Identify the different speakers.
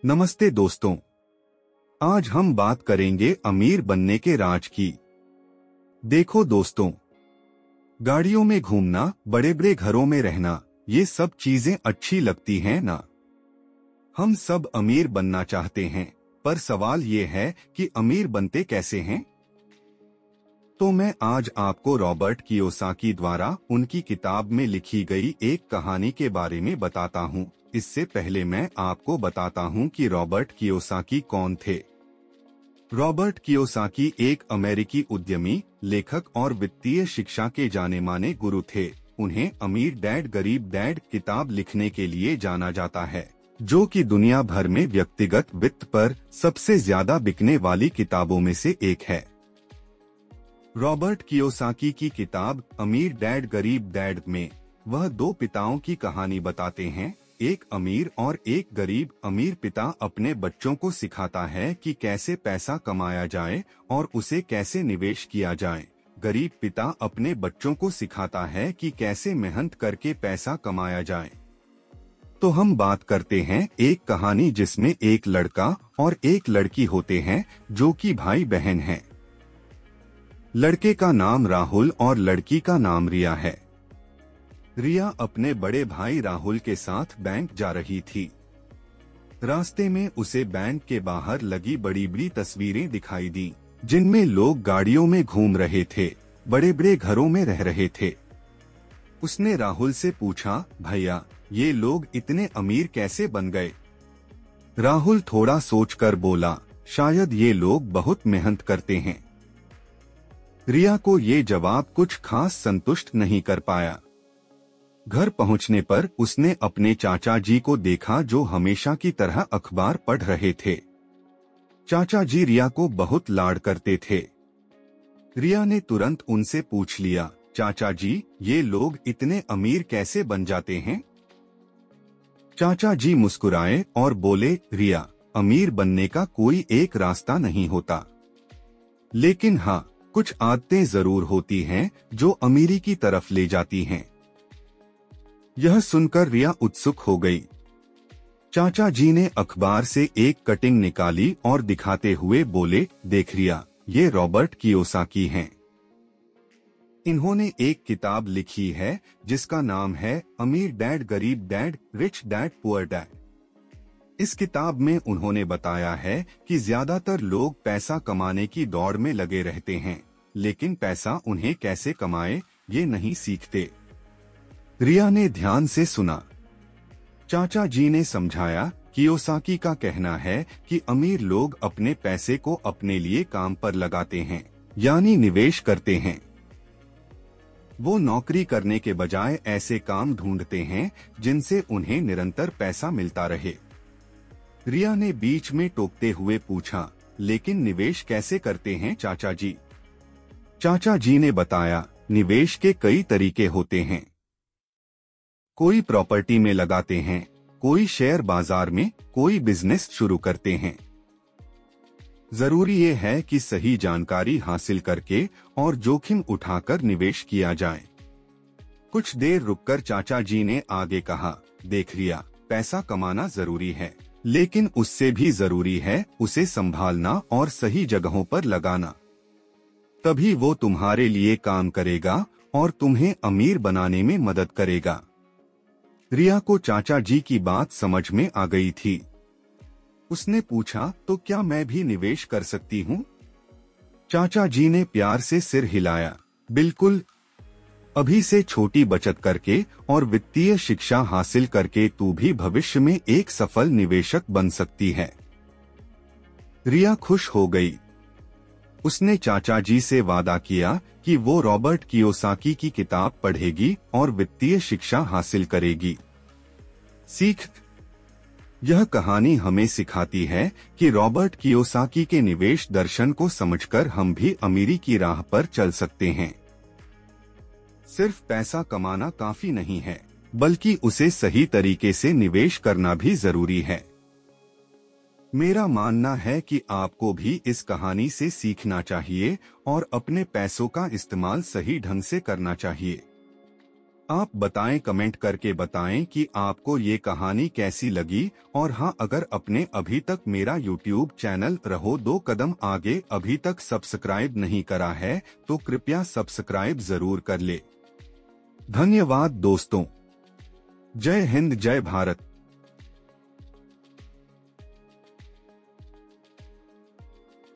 Speaker 1: नमस्ते दोस्तों, आज हम बात करेंगे अमीर बनने के राज की। देखो दोस्तों, गाड़ियों में घूमना, बड़े बड़े घरों में रहना, ये सब चीजें अच्छी लगती हैं ना। हम सब अमीर बनना चाहते हैं, पर सवाल ये है कि अमीर बनते कैसे हैं। तो मैं आज आपको रॉबर्ट कियोसाकी द्वारा उनकी किताब में लिखी गई एक कहानी के बारे में बताता हूँ। इससे पहले मैं आपको बताता हूँ कि रॉबर्ट कियोसाकी कौन थे। रॉबर्ट कियोसाकी एक अमेरिकी उद्यमी, लेखक और वित्तीय शिक्षा के जाने माने गुरु थे। उन्हें अमीर डैड गरीब डैड किताब लिखने के लिए जाना जाता है, जो कि दुनिया भर में व्यक्तिगत वित्त पर सबसे ज्यादा बिकने वाली किताबों में से एक है। रॉबर्ट कियोसाकी की किताब अमीर डैड गरीब डैड में वह दो पिताओं की कहानी बताते हैं, एक अमीर और एक गरीब। अमीर पिता अपने बच्चों को सिखाता है कि कैसे पैसा कमाया जाए और उसे कैसे निवेश किया जाए। गरीब पिता अपने बच्चों को सिखाता है कि कैसे मेहनत करके पैसा कमाया जाए। तो हम बात करते हैं एक कहानी जिसमें एक लड़का और एक लड़की होते हैं, जो कि भाई बहन हैं। लड़के का नाम राहुल और लड़की का नाम रिया है। रिया अपने बड़े भाई राहुल के साथ बैंक जा रही थी। रास्ते में उसे बैंक के बाहर लगी बड़ी बड़ी तस्वीरें दिखाई दी, जिनमें लोग गाड़ियों में घूम रहे थे, बड़े बड़े घरों में रह रहे थे। उसने राहुल से पूछा, भैया, ये लोग इतने अमीर कैसे बन गए? राहुल थोड़ा सोचकर बोला, शायद ये लोग बहुत मेहनत करते हैं। रिया को ये जवाब कुछ खास संतुष्ट नहीं कर पाया। घर पहुंचने पर उसने अपने चाचा जी को देखा, जो हमेशा की तरह अखबार पढ़ रहे थे। चाचा जी रिया को बहुत लाड करते थे। रिया ने तुरंत उनसे पूछ लिया, चाचा जी, ये लोग इतने अमीर कैसे बन जाते हैं? चाचा जी मुस्कुराए और बोले, रिया, अमीर बनने का कोई एक रास्ता नहीं होता, लेकिन हाँ, कुछ आदतें जरूर होती हैं जो अमीरी की तरफ ले जाती हैं। यह सुनकर रिया उत्सुक हो गई। चाचा जी ने अखबार से एक कटिंग निकाली और दिखाते हुए बोले, देख रिया, ये रॉबर्ट कियोसाकी हैं। इन्होंने एक किताब लिखी है जिसका नाम है अमीर डैड गरीब dad, rich dad poor dad. इस किताब में उन्होंने बताया है कि ज्यादातर लोग पैसा कमाने की दौड़ में लगे रहते हैं, लेकिन पैसा उन्हें कैसे कमाए ये नहीं सीखते। रिया ने ध्यान से सुना। चाचा जी ने समझाया, कियोसाकी का कहना है कि अमीर लोग अपने पैसे को अपने लिए काम पर लगाते हैं, यानी निवेश करते हैं। वो नौकरी करने के बजाय ऐसे काम ढूंढते हैं जिनसे उन्हें निरंतर पैसा मिलता रहे। रिया ने बीच में टोकते हुए पूछा, लेकिन निवेश कैसे करते हैं चाचा जी? चाचा जी ने बताया, निवेश के कई तरीके होते हैं। कोई प्रॉपर्टी में लगाते हैं, कोई शेयर बाजार में, कोई बिजनेस शुरू करते हैं। जरूरी ये है कि सही जानकारी हासिल करके और जोखिम उठाकर निवेश किया जाए। कुछ देर रुककर चाचा जी ने आगे कहा, देख रिया, पैसा कमाना जरूरी है, लेकिन उससे भी जरूरी है उसे संभालना और सही जगहों पर लगाना। तभी वो तुम्हारे लिए काम करेगा और तुम्हें अमीर बनाने में मदद करेगा। रिया को चाचा जी की बात समझ में आ गई थी। उसने पूछा, तो क्या मैं भी निवेश कर सकती हूँ? चाचा जी ने प्यार से सिर हिलाया, बिल्कुल। अभी से छोटी बचत करके और वित्तीय शिक्षा हासिल करके तू भी भविष्य में एक सफल निवेशक बन सकती है। रिया खुश हो गई। उसने चाचा जी से वादा किया कि वो रॉबर्ट कियोसाकी की किताब पढ़ेगी और वित्तीय शिक्षा हासिल करेगी। सीख, यह कहानी हमें सिखाती है कि रॉबर्ट कियोसाकी के निवेश दर्शन को समझकर हम भी अमीरी की राह पर चल सकते हैं। सिर्फ पैसा कमाना काफी नहीं है, बल्कि उसे सही तरीके से निवेश करना भी जरूरी है। मेरा मानना है कि आपको भी इस कहानी से सीखना चाहिए और अपने पैसों का इस्तेमाल सही ढंग से करना चाहिए। आप बताएं, कमेंट करके बताएं कि आपको ये कहानी कैसी लगी। और हाँ, अगर अपने अभी तक मेरा YouTube चैनल रहो 2 कदम आगे अभी तक सब्सक्राइब नहीं करा है तो कृपया सब्सक्राइब जरूर कर ले। धन्यवाद दोस्तों। जय हिंद, जय भारत।